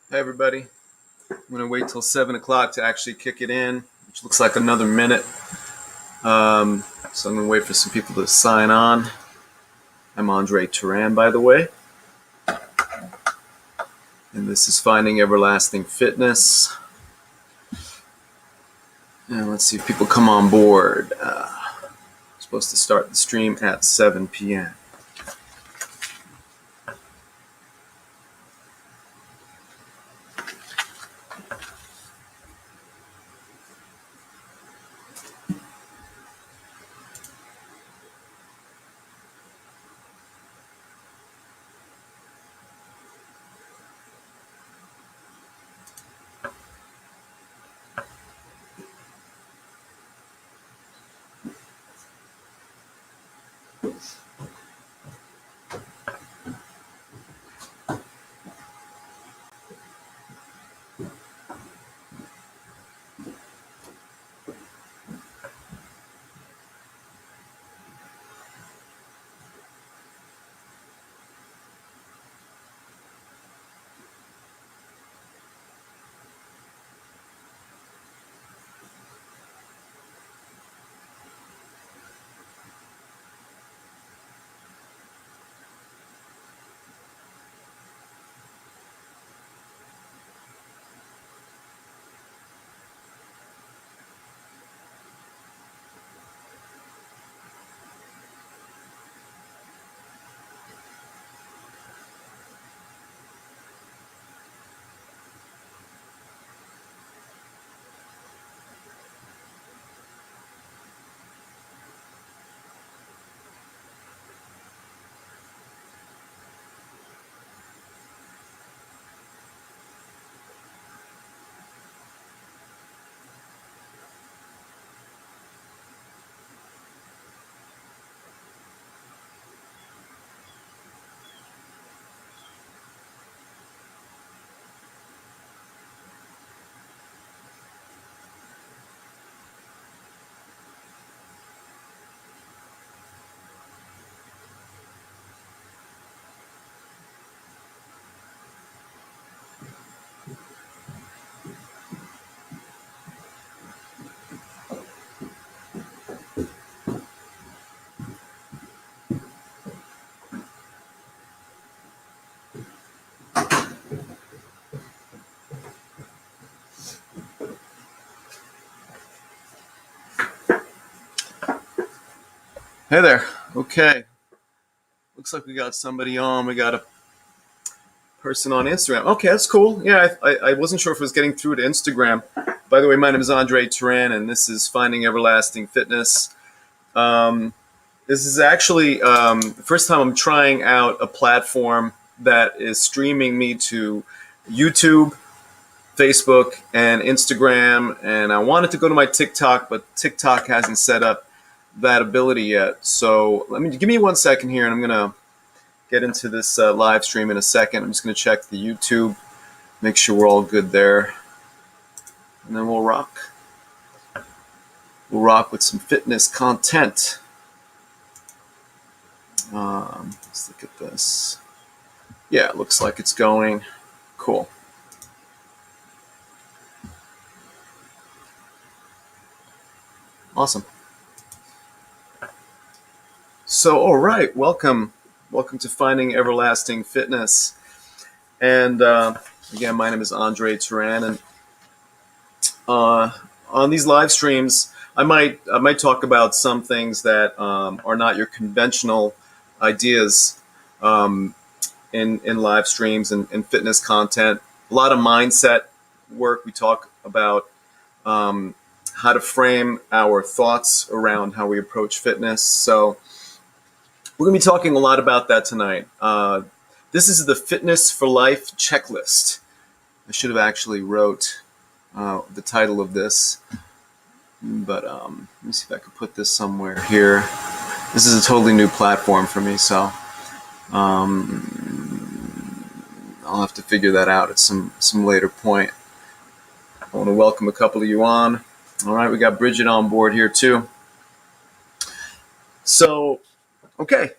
Hey everybody, I'm going to wait till 7 o'clock to actually kick it in, which looks like another minute. Um, so I'm going to wait for some people to sign on. I'm Andre Turan, by the way, and this is Finding Everlasting Fitness. And let's see if people come on board. I'm supposed to start the stream at 7 p.m. Hey there. Okay. Looks like we got somebody on. We got a person on Instagram. Okay, that's cool. Yeah, I wasn't sure if it was getting through to Instagram. By the way, my name is Andre Turan, and this is Finding Everlasting Fitness. Um, this is actually the first time I'm trying out a platform that is streaming me to YouTube, Facebook, and Instagram. And I wanted to go to my TikTok, but TikTok hasn't set up that ability yet. So give me 1 second here, and I'm gonna get into this live stream in a second. I'm just gonna check the YouTube, make sure we're all good there, and then we'll rock. We'll rock with some fitness content. Let's look at this. Yeah, it looks like it's going. Cool. Awesome. So, all right, welcome to Finding Everlasting Fitness. And again, my name is Andre Turan, and on these live streams, I might talk about some things that are not your conventional ideas in live streams and fitness content. A lot of mindset work. We talk about how to frame our thoughts around how we approach fitness. So we're going to be talking a lot about that tonight. This is the Fitness for Life checklist. I should have actually wrote the title of this, but let me see if I could put this somewhere here. This is a totally new platform for me, so I'll have to figure that out at some later point. I want to welcome a couple of you on. All right, we got Bridget on board here too. So, okay,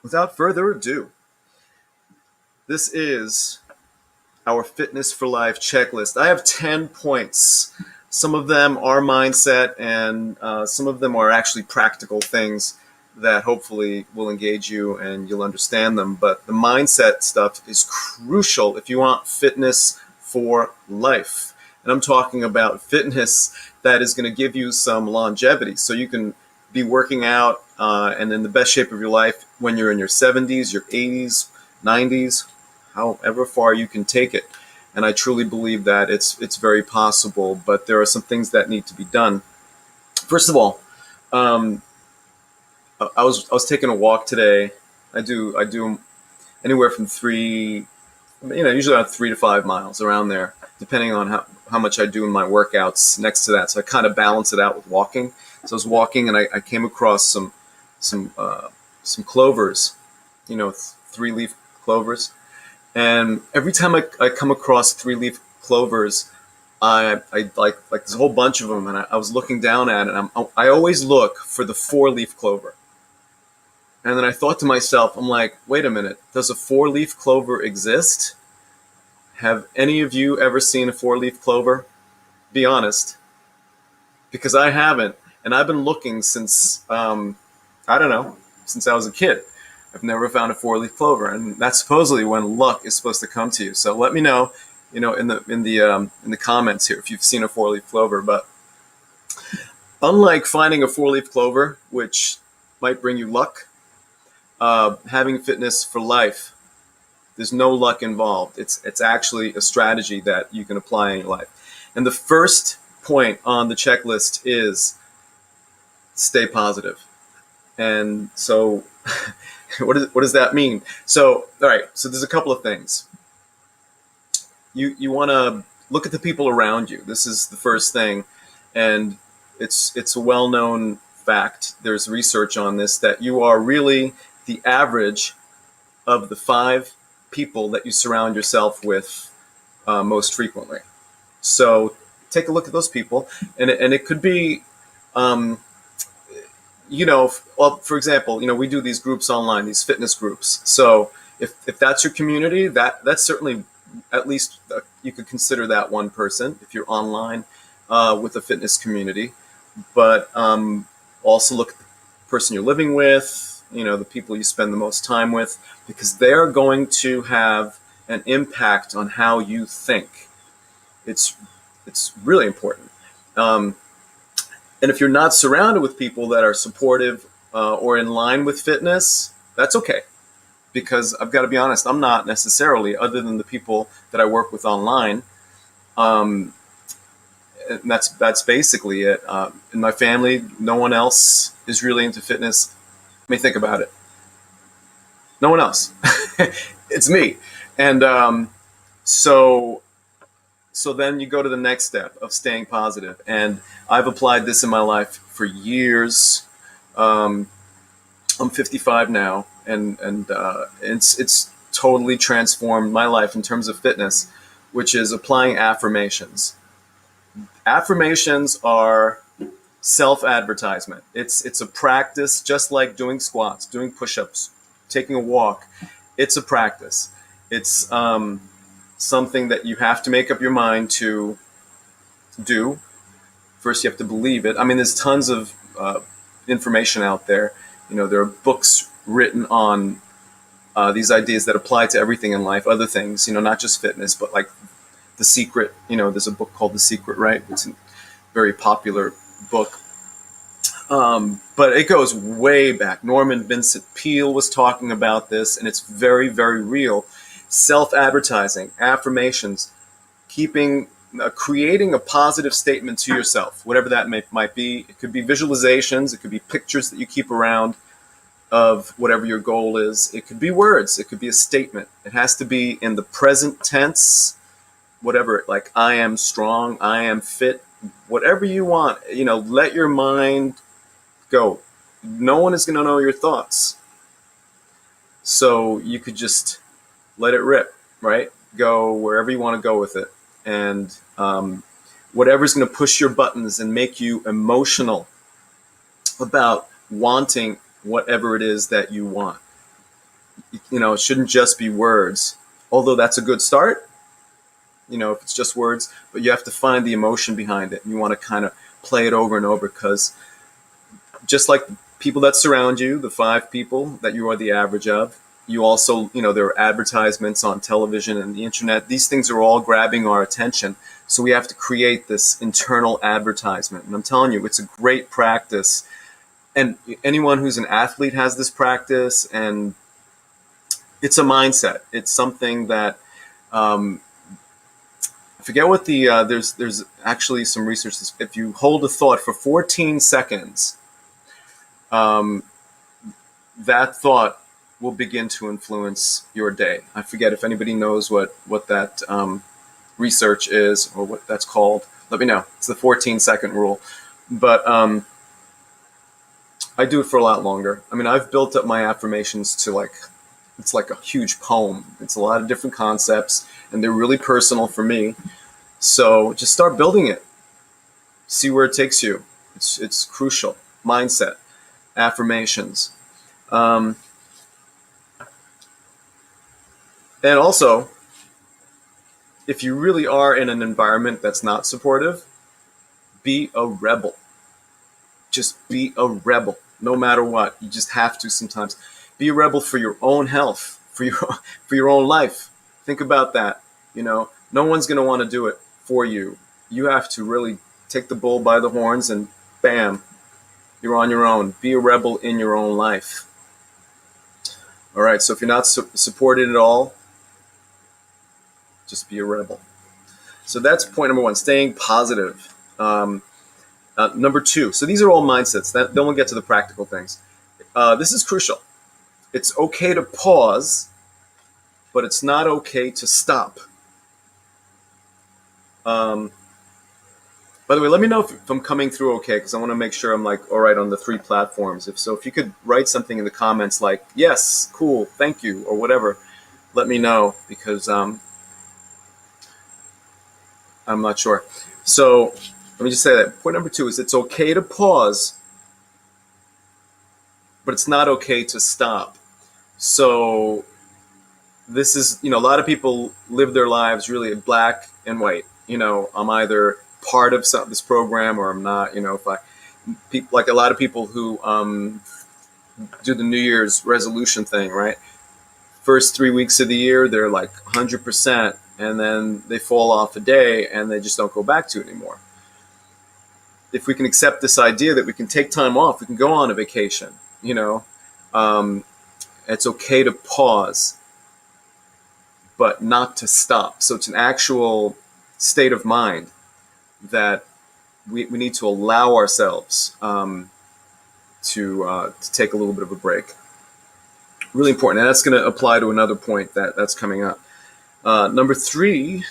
without further ado, this is our Fitness for Life checklist. I have 10 points. Some of them are mindset, and some of them are actually practical things that hopefully will engage you and you'll understand them. But the mindset stuff is crucial if you want fitness for life. And I'm talking about fitness that is going to give you some longevity, so you can be working out and in the best shape of your life when you're in your 70s, your 80s, 90s, however far you can take it. And I truly believe that it's very possible, but there are some things that need to be done. First of all, I was taking a walk today. I do anywhere from usually around 3 to 5 miles, around there, depending on how much I do in my workouts next to that. So I kind of balance it out with walking. So I was walking and I came across some clovers, 3-leaf clovers. And every time I come across 3-leaf clovers, I like there's a whole bunch of them, and I was looking down at it. And I always look for the 4-leaf clover. And then I thought to myself, I'm like, wait a minute, does a 4-leaf clover exist? Have any of you ever seen a 4-leaf clover? Be honest, because I haven't, and I've been looking since I don't know, since I was a kid. I've never found a 4-leaf clover, and that's supposedly when luck is supposed to come to you. So let me know, in the comments here if you've seen a 4-leaf clover. But unlike finding a 4-leaf clover, which might bring you luck, having fitness for life, there's no luck involved. It's actually a strategy that you can apply in your life. And the first point on the checklist is stay positive. And so what does that mean? So, all right, so there's a couple of things. You want to look at the people around you. This is the first thing, and it's a well-known fact. There's research on this, that you are really the average of the 5 people that you surround yourself with most frequently. So take a look at those people, and it could be, for example, we do these groups online, these fitness groups. So if that's your community, that's certainly, at least you could consider that one person if you're online with a fitness community. But also look at the person you're living with, the people you spend the most time with, because they're going to have an impact on how you think. It's really important. And if you're not surrounded with people that are supportive or in line with fitness, that's okay. Because I've got to be honest, I'm not necessarily, other than the people that I work with online. And that's basically it. In my family, no one else is really into fitness. Let me think about it. No one else. It's me. And so then you go to the next step of staying positive. And I've applied this in my life for years. I'm 55 now, and it's totally transformed my life in terms of fitness, which is applying affirmations. Affirmations are self-advertisement. It's a practice, just like doing squats, doing push-ups, taking a walk. It's a practice. It's something that you have to make up your mind to do. First, you have to believe it. I mean, there's tons of information out there. There are books written on these ideas that apply to everything in life, other things, not just fitness, but like The Secret. There's a book called The Secret, right? It's a very popular book. But it goes way back. Norman Vincent Peale was talking about this, and it's very, very real. Self-advertising, affirmations, creating a positive statement to yourself, whatever that might be. It could be visualizations. It could be pictures that you keep around of whatever your goal is. It could be words. It could be a statement. It has to be in the present tense, whatever, like I am strong, I am fit, whatever you want. Let your mind go. No one is going to know your thoughts. So you could just let it rip, right? Go wherever you want to go with it. And whatever's going to push your buttons and make you emotional about wanting whatever it is that you want. It shouldn't just be words, although that's a good start. if it's just words, but you have to find the emotion behind it. You want to kind of play it over and over, because just like the people that surround you, the 5 people that you are the average of, you also, there are advertisements on television and the internet. These things are all grabbing our attention. So we have to create this internal advertisement. And I'm telling you, it's a great practice. And anyone who's an athlete has this practice, and it's a mindset. It's something that, I forget what there's actually some research. If you hold a thought for 14 seconds, that thought will begin to influence your day. I forget if anybody knows what that research is, or what that's called. Let me know. It's the 14-second rule. But I do it for a lot longer. I mean, I've built up my affirmations to it's like a huge poem. It's a lot of different concepts, and they're really personal for me. So just start building it. See where it takes you. It's crucial. Mindset, affirmations. And also, if you really are in an environment that's not supportive, be a rebel. Just be a rebel, no matter what. You just have to sometimes. Be a rebel for your own health, for your own life. Think about that. No one's going to want to do it for you. You have to really take the bull by the horns, and bam, you're on your own. Be a rebel in your own life. All right, so if you're not supported at all, just be a rebel. So that's point number 1, staying positive. Number 2, so these are all mindsets. Then we'll get to the practical things. This is crucial. It's okay to pause, but it's not okay to stop. By the way, let me know if I'm coming through okay, because I want to make sure I'm all right on the 3 platforms. If you could write something in the comments like, yes, cool, thank you, or whatever, let me know, because I'm not sure. So let me just say that. Point number 2 is it's okay to pause, but it's not okay to stop. So this is, a lot of people live their lives really black and white. I'm either part of this program or I'm not. Like a lot of people who do the New Year's resolution thing, right? First 3 weeks of the year, they're 100%, and then they fall off a day and they just don't go back to it anymore. If we can accept this idea that we can take time off, we can go on a vacation, it's okay to pause, but not to stop. So it's an actual state of mind that we need to allow ourselves to take a little bit of a break. Really important. And that's going to apply to another point that's coming up. Number 3,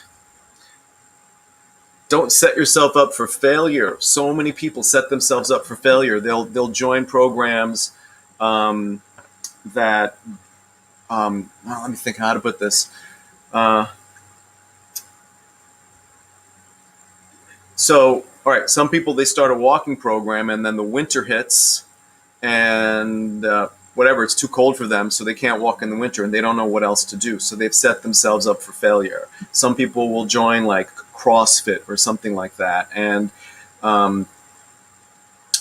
don't set yourself up for failure. So many people set themselves up for failure. They'll join programs that let me think how to put this. So, all right, some people, they start a walking program, and then the winter hits, and whatever, it's too cold for them, so they can't walk in the winter, and they don't know what else to do. So they've set themselves up for failure. Some people will join CrossFit or something like that, and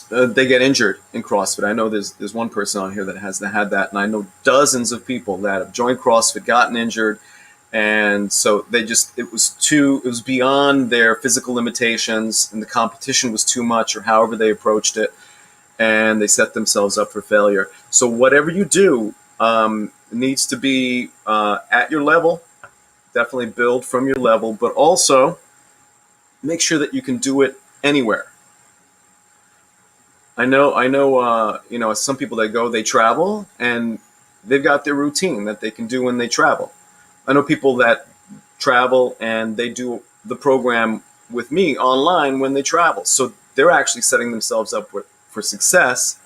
they get injured in CrossFit. I know there's one person on here that has had that, and I know dozens of people that have joined CrossFit, gotten injured, and so it was beyond their physical limitations, and the competition was too much, or however they approached it, and they set themselves up for failure. So whatever you do needs to be at your level. Definitely build from your level, but also make sure that you can do it anywhere. I know, some people they travel, and they've got their routine that they can do when they travel. I know people that travel and they do the program with me online when they travel. So they're actually setting themselves up for success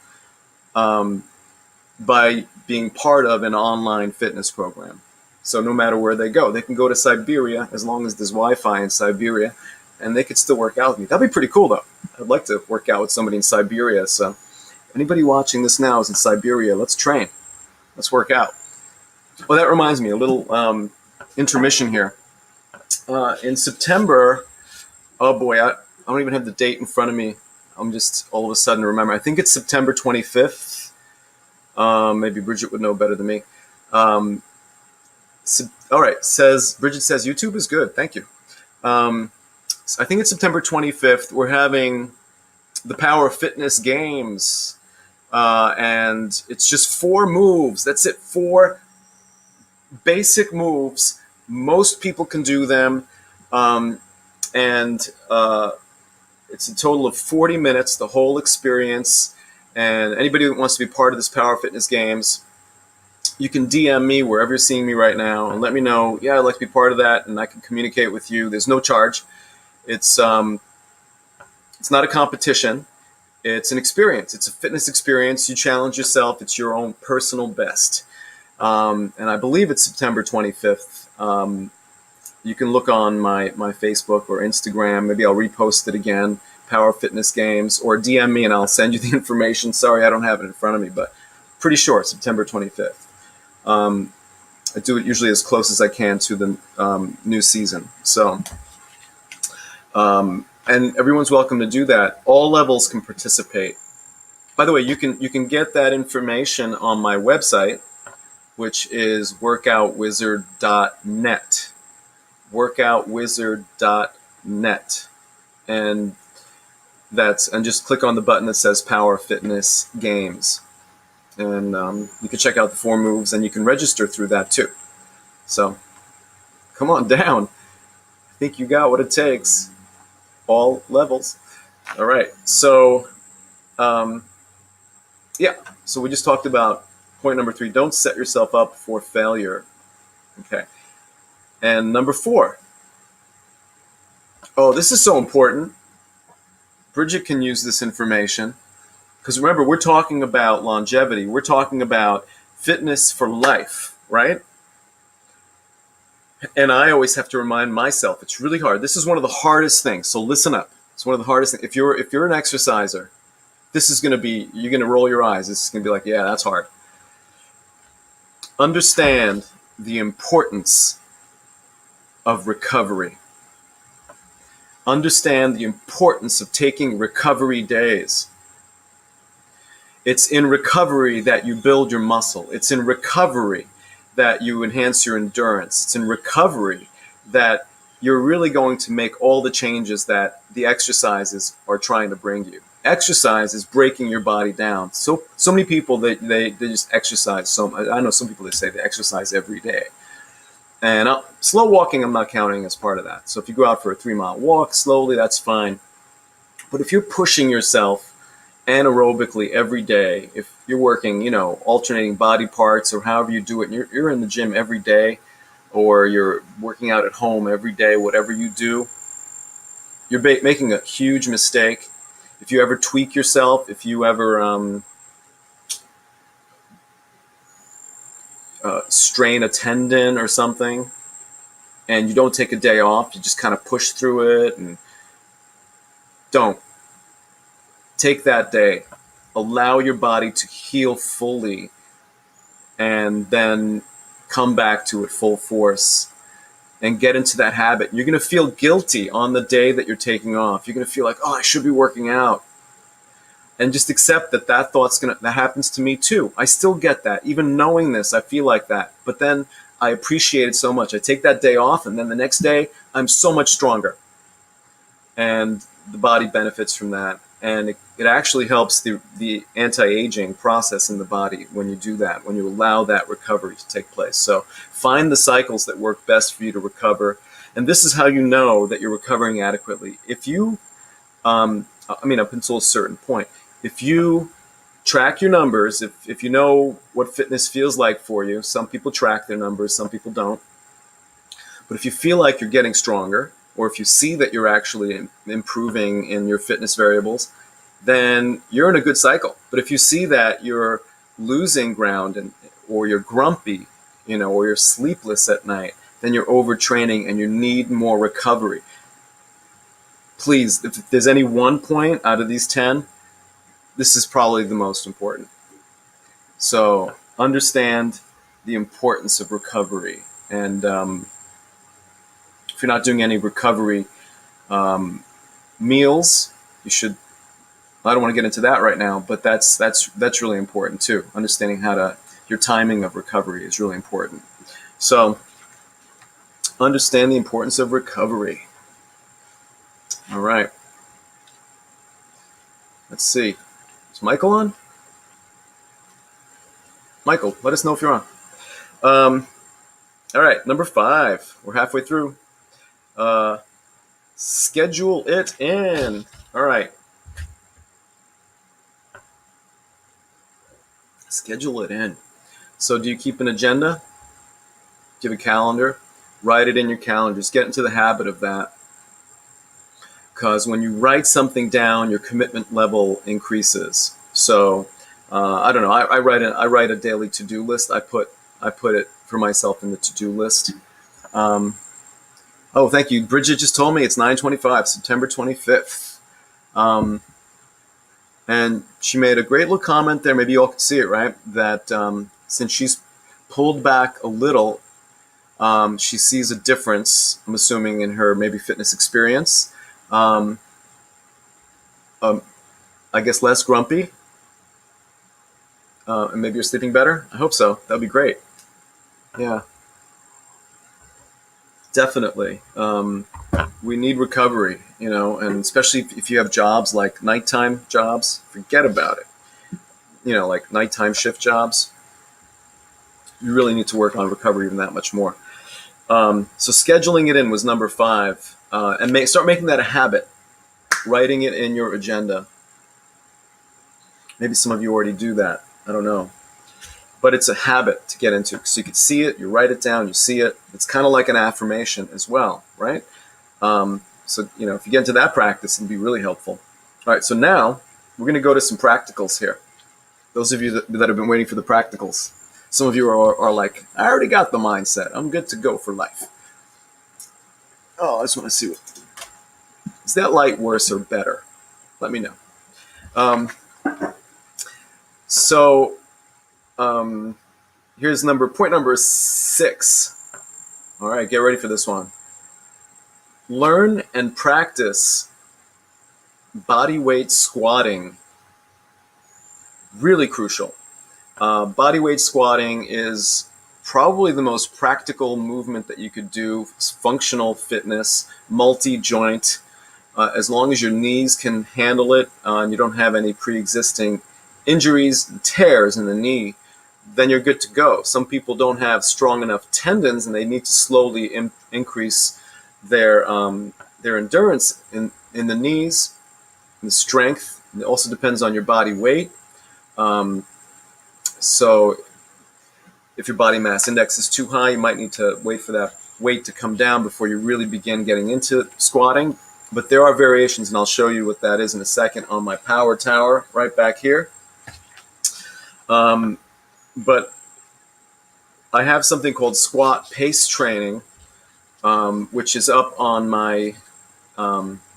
by being part of an online fitness program. So no matter where they go, they can go to Siberia, as long as there's Wi-Fi in Siberia, and they could still work out with me. That'd be pretty cool, though. I'd like to work out with somebody in Siberia. So anybody watching this now is in Siberia. Let's train. Let's work out. Well, that reminds me, a little intermission here. In September, oh boy, I don't even have the date in front of me. I'm just all of a sudden remember. I think it's September 25th. Maybe Bridget would know better than me. Um, all right, Bridget says YouTube is good. Thank you. So I think it's September 25th. We're having the Power Fitness Games, and it's just 4 moves. That's it. 4 basic moves. Most people can do them, and it's a total of 40 minutes, the whole experience. And anybody that wants to be part of this Power Fitness Games, you can DM me wherever you're seeing me right now and let me know, yeah, I'd like to be part of that, and I can communicate with you. There's no charge. It's not a competition. It's an experience. It's a fitness experience. You challenge yourself. It's your own personal best. And I believe it's September 25th. You can look on my Facebook or Instagram. Maybe I'll repost it again, Power Fitness Games, or DM me and I'll send you the information. Sorry, I don't have it in front of me, but pretty sure September 25th. I do it usually as close as I can to the new season. So, and everyone's welcome to do that. All levels can participate. By the way, you can get that information on my website, which is workoutwizard.net. Workoutwizard.net. And just click on the button that says Power Fitness Games. And you can check out the 4 moves, and you can register through that too. So come on down. I think you got what it takes. All levels. All right. So, so we just talked about point number 3. Don't set yourself up for failure. Okay. And number 4. Oh, this is so important. Bridget can use this information. Because remember, we're talking about longevity. We're talking about fitness for life, right? And I always have to remind myself, it's really hard. This is one of the hardest things. So listen up. It's one of the hardest things. If you're an exerciser, this is going to be, you're going to roll your eyes. This is going to be like, yeah, that's hard. Understand the importance of recovery. Understand the importance of taking recovery days. It's in recovery that you build your muscle. It's in recovery that you enhance your endurance. It's in recovery that you're really going to make all the changes that the exercises are trying to bring you. Exercise is breaking your body down. So many people, they just exercise. I know some people that say they exercise every day. And slow walking, I'm not counting as part of that. So if you go out for a 3-mile walk slowly, that's fine. But if you're pushing yourself anaerobically every day, if you're working, alternating body parts or however you do it, and you're in the gym every day, or you're working out at home every day, whatever you do, you're making a huge mistake. If you ever tweak yourself, if you ever strain a tendon or something, and you don't take a day off, you just kind of push through it, and don't. Take that day, allow your body to heal fully, and then come back to it full force and get into that habit. You're going to feel guilty on the day that you're taking off. You're going to feel like, oh, I should be working out. And just accept that that happens to me too. I still get that. Even knowing this, I feel like that. But then I appreciate it so much. I take that day off, and then the next day, I'm so much stronger. And the body benefits from that. And it actually helps the anti-aging process in the body when you do that, when you allow that recovery to take place. So find the cycles that work best for you to recover. And this is how you know that you're recovering adequately. If you, up until a certain point, if you track your numbers, if you know what fitness feels like for you, some people track their numbers, some people don't. But if you feel like you're getting stronger, or if you see that you're actually improving in your fitness variables, then you're in a good cycle. But if you see that you're losing ground or you're grumpy, or you're sleepless at night, then you're overtraining and you need more recovery. Please, if there's any one point out of these 10, this is probably the most important. So understand the importance of recovery. And if you're not doing any recovery meals, you should. I don't want to get into that right now, but that's really important too. Understanding your timing of recovery is really important. So understand the importance of recovery. All right. Let's see. Is Michael on? Michael, let us know if you're on. All right, number 5. We're halfway through. Schedule it in. All right. Schedule it in. So do you keep an agenda? Do you have a calendar? Write it in your calendar. Just get into the habit of that. Because when you write something down, your commitment level increases. So I don't know. I write a daily to-do list. I put it for myself in the to-do list. Oh, thank you. Bridget just told me it's 9/25, September 25th. And she made a great little comment there. Maybe you all could see it, right? That since she's pulled back a little, she sees a difference, I'm assuming, in her maybe fitness experience. I guess less grumpy. And maybe you're sleeping better. I hope so. That'd be great. Yeah. Definitely. We need recovery, and especially if you have jobs like nighttime jobs, forget about it. Like nighttime shift jobs, you really need to work on recovery even that much more. So scheduling it in was number 5, and start making that a habit, writing it in your agenda. Maybe some of you already do that. I don't know. But it's a habit to get into. So you can see it, you write it down, you see it. It's kind of like an affirmation as well, right? So, if you get into that practice, it'll be really helpful. All right, so now we're going to go to some practicals here. Those of you that have been waiting for the practicals. Some of you are like, I already got the mindset. I'm good to go for life. Oh, I just want to see is that light worse or better? Let me know. Here's point number 6. All right, get ready for this one. Learn and practice body weight squatting. Really crucial. Body weight squatting is probably the most practical movement that you could do. It's functional fitness, multi-joint. As long as your knees can handle it and you don't have any pre-existing injuries, tears in the knee, then you're good to go. Some people don't have strong enough tendons and they need to slowly increase their endurance in the knees, the strength. It also depends on your body weight. So if your body mass index is too high, you might need to wait for that weight to come down before you really begin getting into squatting. But there are variations, and I'll show you what that is in a second on my power tower right back here. But I have something called squat pace training, which is up on my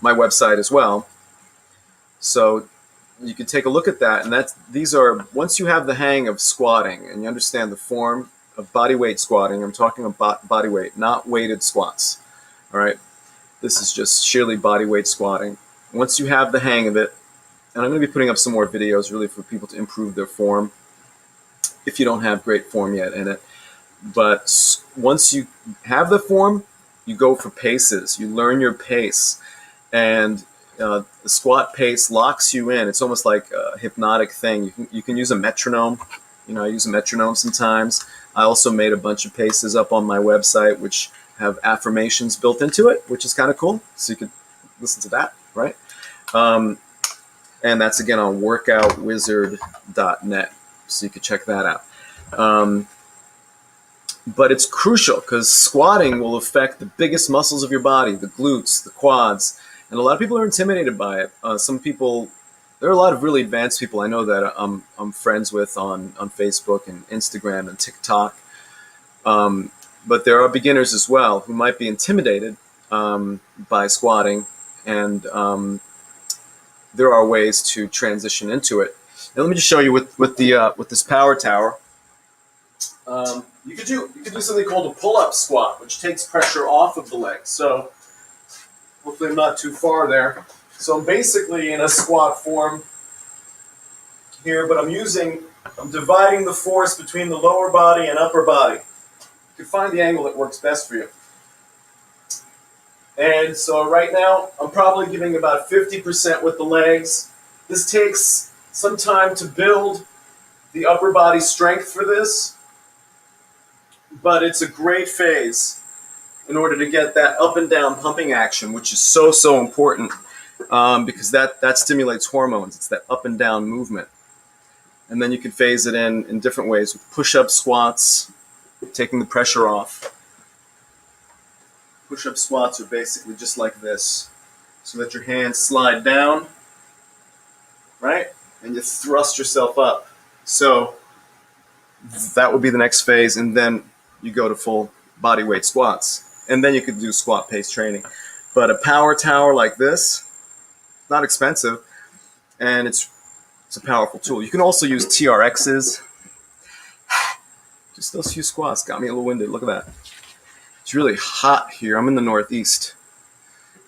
website as well. So you can take a look at that, and these are, once you have the hang of squatting and you understand the form of body weight squatting, I'm talking about body weight, not weighted squats. All right, this is just sheerly body weight squatting. Once you have the hang of it, and I'm going to be putting up some more videos really for people to improve their form if you don't have great form yet in it. But once you have the form, you go for paces. You learn your pace, and the squat pace locks you in. It's almost like a hypnotic thing. You can use a metronome. I use a metronome sometimes. I also made a bunch of paces up on my website, which have affirmations built into it, which is kind of cool. So you could listen to that, right? And that's again on workoutwizard.net. So you could check that out. But it's crucial because squatting will affect the biggest muscles of your body, the glutes, the quads. And a lot of people are intimidated by it. There are a lot of really advanced people I know that I'm friends with on Facebook and Instagram and TikTok. But there are beginners as well who might be intimidated by squatting. And there are ways to transition into it. Now, let me just show you with this power tower. You you could do something called a pull-up squat, which takes pressure off of the legs. So hopefully I'm not too far there. So I'm basically in a squat form here, but I'm dividing the force between the lower body and upper body. You can find the angle that works best for you. And so right now, I'm probably giving about 50% with the legs. This takes some time to build the upper body strength for this, but it's a great phase in order to get that up and down pumping action, which is so important because that stimulates hormones. It's that up and down movement. And then you can phase it in different ways with push-up squats, taking the pressure off. Push-up squats are basically just like this. So that your hands slide down, right? And you thrust yourself up. So that would be the next phase, and then you go to full body weight squats. And then you could do squat pace training. But a power tower like this, not expensive, and it's a powerful tool. You can also use TRXs. Just those few squats got me a little winded. Look at that. It's really hot here. I'm in the Northeast,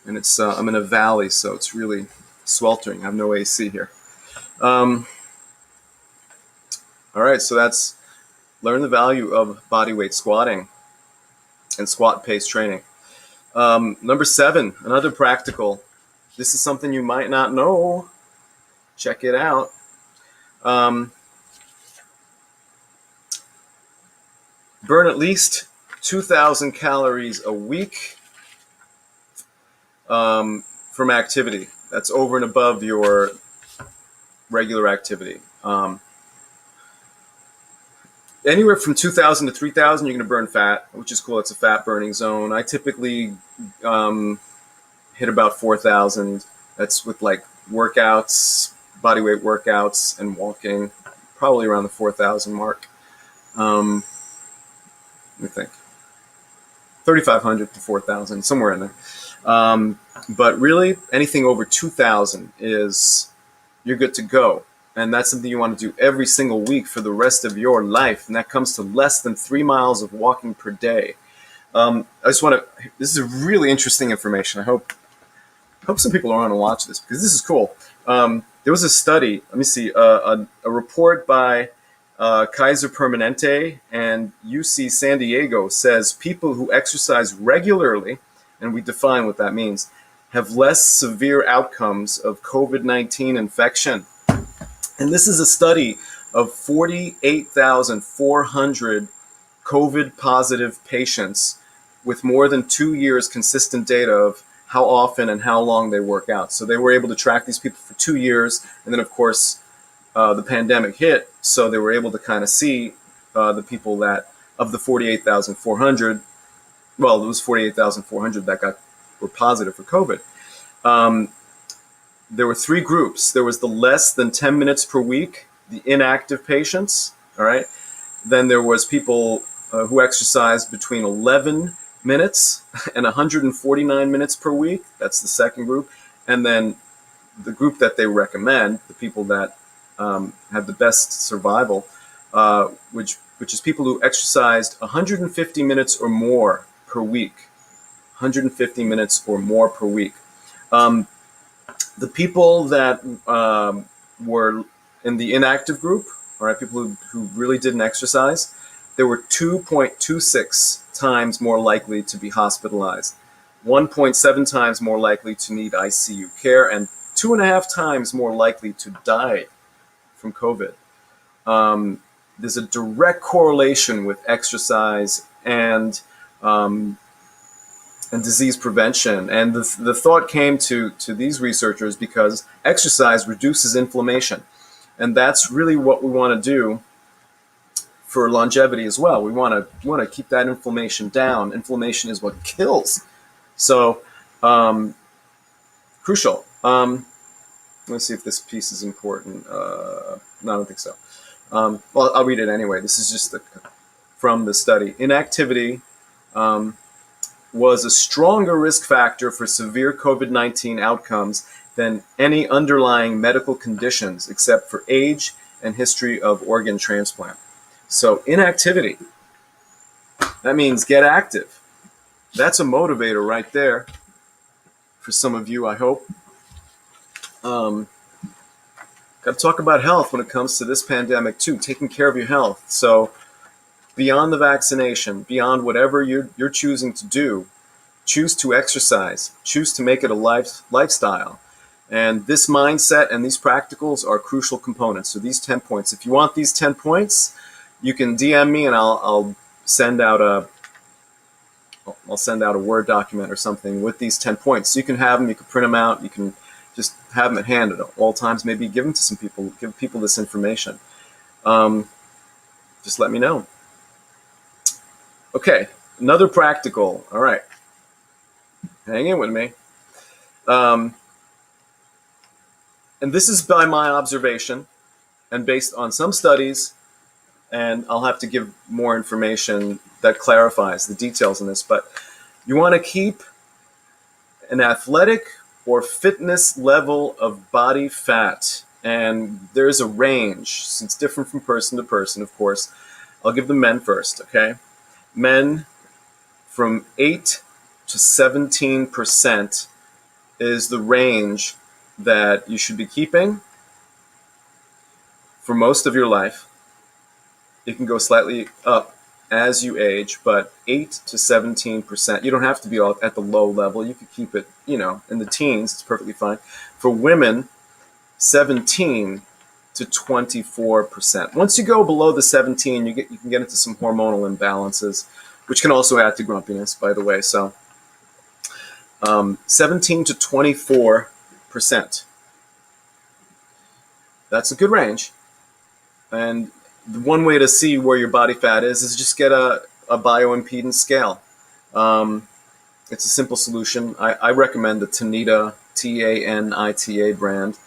and I'm in a valley, so it's really sweltering. I have no AC here. All right, so that's learn the value of body weight squatting and squat pace training. Number 7, another practical. This is something you might not know. Check it out. Burn at least 2,000 calories a week from activity. That's over and above your regular activity. Anywhere from 2,000 to 3,000, you're going to burn fat, which is cool. It's a fat burning zone. I typically hit about 4,000. That's with like workouts, body weight workouts, and walking, probably around the 4,000 mark. Let me think. 3,500 to 4,000, somewhere in there. But really, anything over 2,000 you're good to go. And that's something you want to do every single week for the rest of your life. And that comes to less than 3 miles of walking per day. This is really interesting information. I hope some people are going to watch this because this is cool. There was a study, let me see, a report by Kaiser Permanente and UC San Diego says people who exercise regularly, and we define what that means, have less severe outcomes of COVID-19 infection. And this is a study of 48,400 COVID-positive patients with more than 2 years consistent data of how often and how long they work out. So they were able to track these people for 2 years, and then of course the pandemic hit, so they were able to kind of see the people that, of the 48,400, well, it was 48,400 that were positive for COVID. There were 3 groups. There was the less than 10 minutes per week, the inactive patients, all right? Then there was people who exercised between 11 minutes and 149 minutes per week. That's the second group. And then the group that they recommend, the people that have the best survival, which is people who exercised 150 minutes or more per week. 150 minutes or more per week. The people that were in the inactive group, all right, people who really didn't exercise, they were 2.26 times more likely to be hospitalized, 1.7 times more likely to need ICU care, and 2.5 times more likely to die from COVID. There's a direct correlation with exercise and disease prevention. And the thought came to these researchers because exercise reduces inflammation. And that's really what we want to do for longevity as well. We want to keep that inflammation down. Inflammation is what kills. So, crucial. Let's see if this piece is important. No, I don't think so. Well, I'll read it anyway. This is just from the study. Inactivity was a stronger risk factor for severe COVID-19 outcomes than any underlying medical conditions except for age and history of organ transplant. So inactivity That means get active. That's a motivator right there for some of you, I hope. Got to talk about health when it comes to this pandemic too, taking care of your health. So beyond the vaccination, beyond whatever you're choosing to do, choose to exercise, choose to make it a lifestyle. And this mindset and these practicals are crucial components. So these 10 points, if you want these 10 points, you can DM me and I'll send out a Word document or something with these 10 points. So you can have them, you can print them out, you can just have them at hand at all times, maybe give them to some people, give people this information. Just let me know. Okay, another practical. All right, hang in with me. And this is by my observation and based on some studies, and I'll have to give more information that clarifies the details in this, but you want to keep an athletic or fitness level of body fat. And there's a range. It's different from person to person, of course. I'll give the men first, okay? Men from 8 to 17% is the range that you should be keeping for most of your life. It can go slightly up as you age, but 8 to 17%. You don't have to be all at the low level. You could keep it, in the teens. It's perfectly fine. For women, 17 to 24%. Once you go below the 17, you can get into some hormonal imbalances, which can also add to grumpiness, by the way. So 17 to 24%. That's a good range. And the one way to see where your body fat is just get a bioimpedance scale. It's a simple solution. I recommend the Tanita, Tanita brand.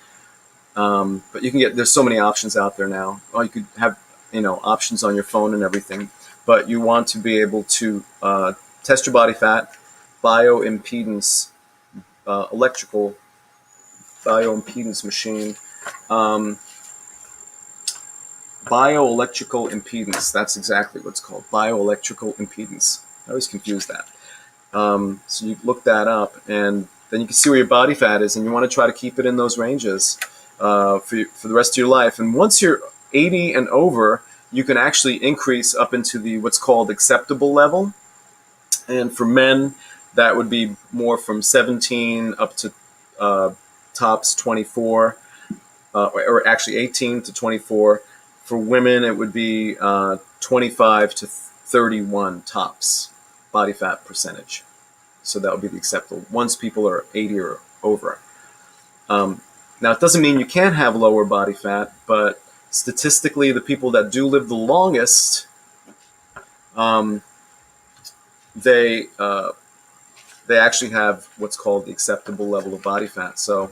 But you can there's so many options out there now. You could have, options on your phone and everything. But you want to be able to test your body fat, bioimpedance, electrical bioimpedance machine. Bioelectrical impedance. That's exactly what it's called. Bioelectrical impedance. I always confuse that. So you look that up, and then you can see where your body fat is, and you want to try to keep it in those ranges for the rest of your life. And once you're 80 and over, you can actually increase up into the what's called acceptable level. And for men, that would be more from 17 up to tops 24, or actually 18 to 24. For women, it would be 25 to 31 tops body fat percentage. So that would be the acceptable once people are 80 or over. Now, it doesn't mean you can't have lower body fat, but statistically, the people that do live the longest, they actually have what's called the acceptable level of body fat. So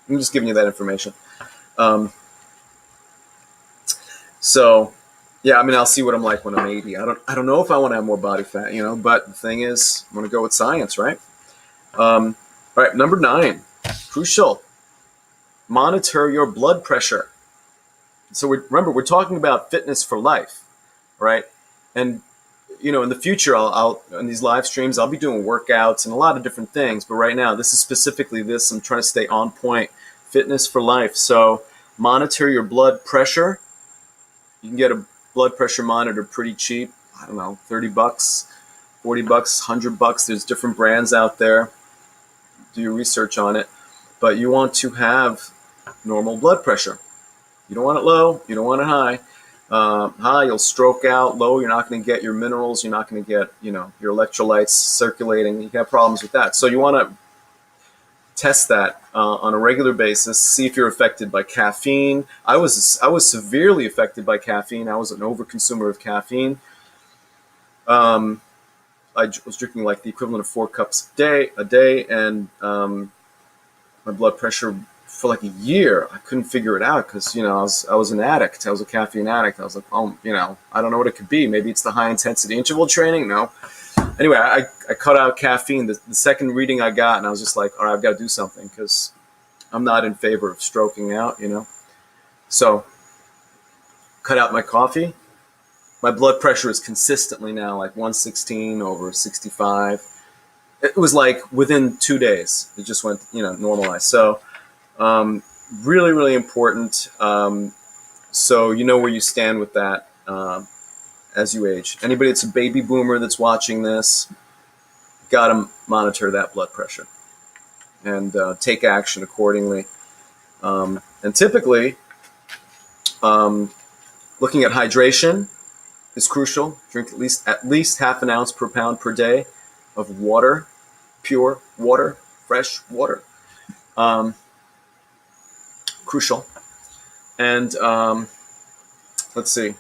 I'm just giving you that information. So, yeah, I'll see what I'm like when I'm 80. I don't know if I want to have more body fat, but the thing is, I'm going to go with science, right? All right, number 9, crucial. Monitor your blood pressure. So remember, we're talking about fitness for life, right? And, in the future, I'll in these live streams, I'll be doing workouts and a lot of different things. But right now, this is specifically this. I'm trying to stay on point. Fitness for life. So monitor your blood pressure. You can get a blood pressure monitor pretty cheap. I don't know, $30, $40, $100. There's different brands out there. Do your research on it. But you want to have normal blood pressure. You don't want it low. You don't want it high. High, you'll stroke out. Low, you're not going to get your minerals. You're not going to get, your electrolytes circulating. You have problems with that. So you want to test that on a regular basis. See if you're affected by caffeine. I was severely affected by caffeine. I was an overconsumer of caffeine. I was drinking like the equivalent of 4 cups a day, and my blood pressure for like a year, I couldn't figure it out because I was an addict. I was a caffeine addict. I was like, I don't know what it could be. Maybe it's the high intensity interval training. No. Anyway, I cut out caffeine. The second reading I got, and I was just like, all right, I've got to do something because I'm not in favor of stroking out, So cut out my coffee, My blood pressure is consistently now like 116 over 65. It was like within 2 days, it just went, normalized. So really, really important. So you know where you stand with that as you age. Anybody that's a baby boomer that's watching this, got to monitor that blood pressure and take action accordingly. And typically, looking at hydration is crucial. Drink at least half an ounce per pound per day of water, pure water, fresh water. Crucial. And let's see.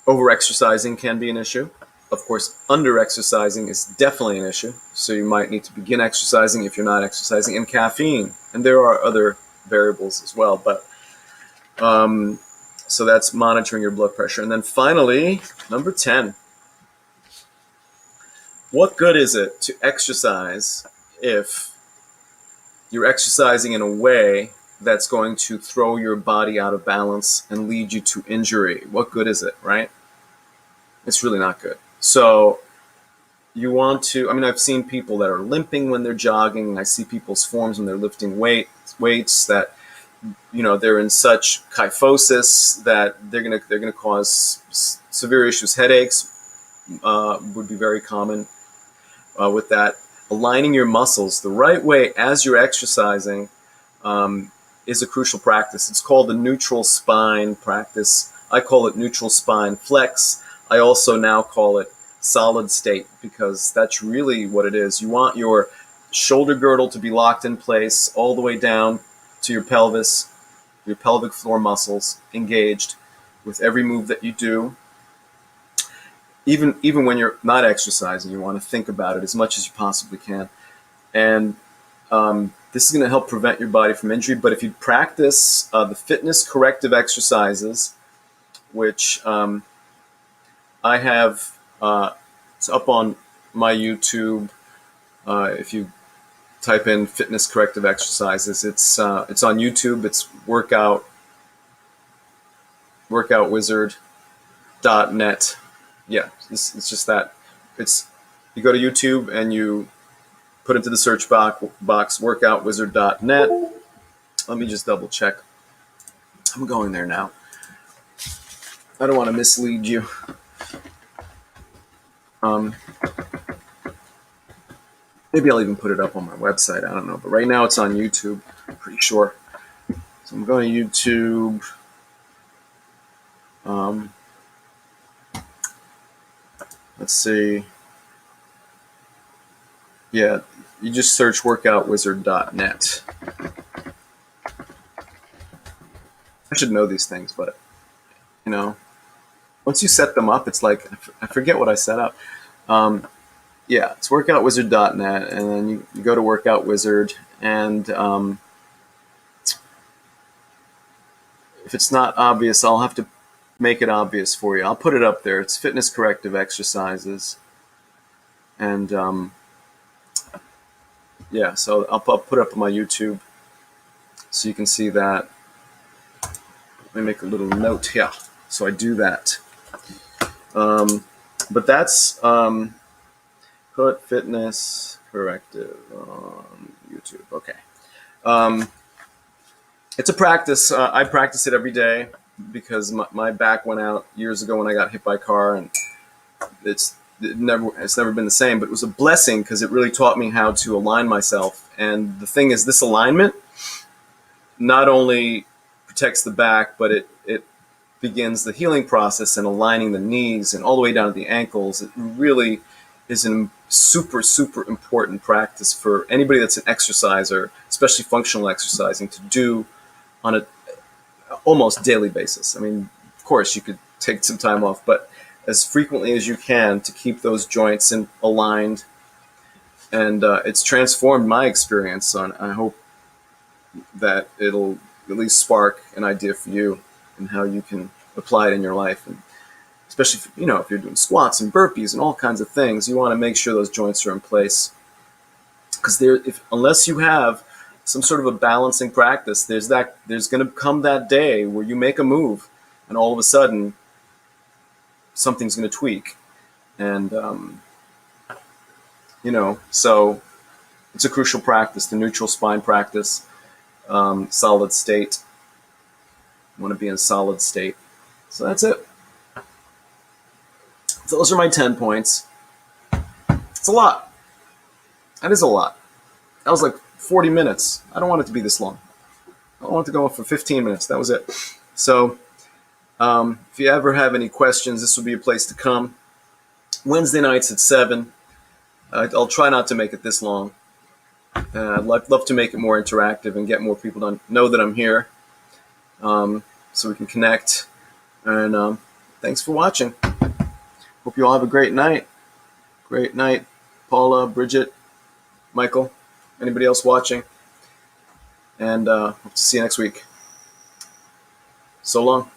Over-exercising can be an issue. Of course, under-exercising is definitely an issue. So you might need to begin exercising if you're not exercising. And caffeine. And there are other variables as well. But so that's monitoring your blood pressure. And then finally, number 10. What good is it to exercise if you're exercising in a way that's going to throw your body out of balance and lead you to injury? What good is it, right? It's really not good. So you want to, I've seen people that are limping when they're jogging. I see people's forms when they're lifting weights that, they're in such kyphosis that they're gonna cause severe issues. Headaches would be very common with that. Aligning your muscles the right way as you're exercising is a crucial practice. It's called the neutral spine practice. I call it neutral spine flex. I also now call it solid state because that's really what it is. You want your shoulder girdle to be locked in place all the way down to your pelvis, your pelvic floor muscles engaged with every move that you do. Even when you're not exercising, you want to think about it as much as you possibly can. And this is going to help prevent your body from injury. But if you practice the fitness corrective exercises, which I have, it's up on my YouTube. If you type in fitness corrective exercises, it's on YouTube. It's workoutwizard.net. Yeah, it's just that. You go to YouTube and you put into the search box workoutwizard.net. Let me just double check. I'm going there now. I don't want to mislead you. Maybe I'll even put it up on my website. I don't know. But right now it's on YouTube. I'm pretty sure. So I'm going to YouTube. Let's see. Yeah, you just search workoutwizard.net. I should know these things, but, once you set them up, it's like, I forget what I set up. Yeah, it's workoutwizard.net, and then you go to Workout Wizard, and if it's not obvious, I'll have to make it obvious for you. I'll put it up there. It's fitness corrective exercises. And yeah, so I'll put it up on my YouTube so you can see that. Let me make a little note here so I do that. But that's put fitness corrective on YouTube. Okay. It's a practice. I practice it every day because my back went out years ago when I got hit by a car, and it's never been the same. But it was a blessing because it really taught me how to align myself. And the thing is, this alignment not only protects the back, but it begins the healing process and aligning the knees and all the way down to the ankles. It really is a super, super important practice for anybody that's an exerciser, especially functional exercising, to do on a almost daily basis. Of course, you could take some time off, but as frequently as you can to keep those joints aligned. And it's transformed my experience. I hope that it'll at least spark an idea for you and how you can apply it in your life. And especially if you're doing squats and burpees and all kinds of things, you want to make sure those joints are in place. Because unless you have some sort of a balancing practice, there's going to come that day where you make a move and all of a sudden something's going to tweak, and so it's a crucial practice, the neutral spine practice, solid state. You want to be in solid state. So that's it. So those are my 10 points. It's a lot. That is a lot. That was like 40 minutes. I don't want it to be this long. I want it to go for 15 minutes. That was it. So if you ever have any questions, this would be a place to come. Wednesday nights at 7. I'll try not to make it this long. I'd love to make it more interactive and get more people to know that I'm here, so we can connect. And thanks for watching. Hope you all have a great night. Great night, Paula, Bridget, Michael, anybody else watching. And hope to see you next week. So long.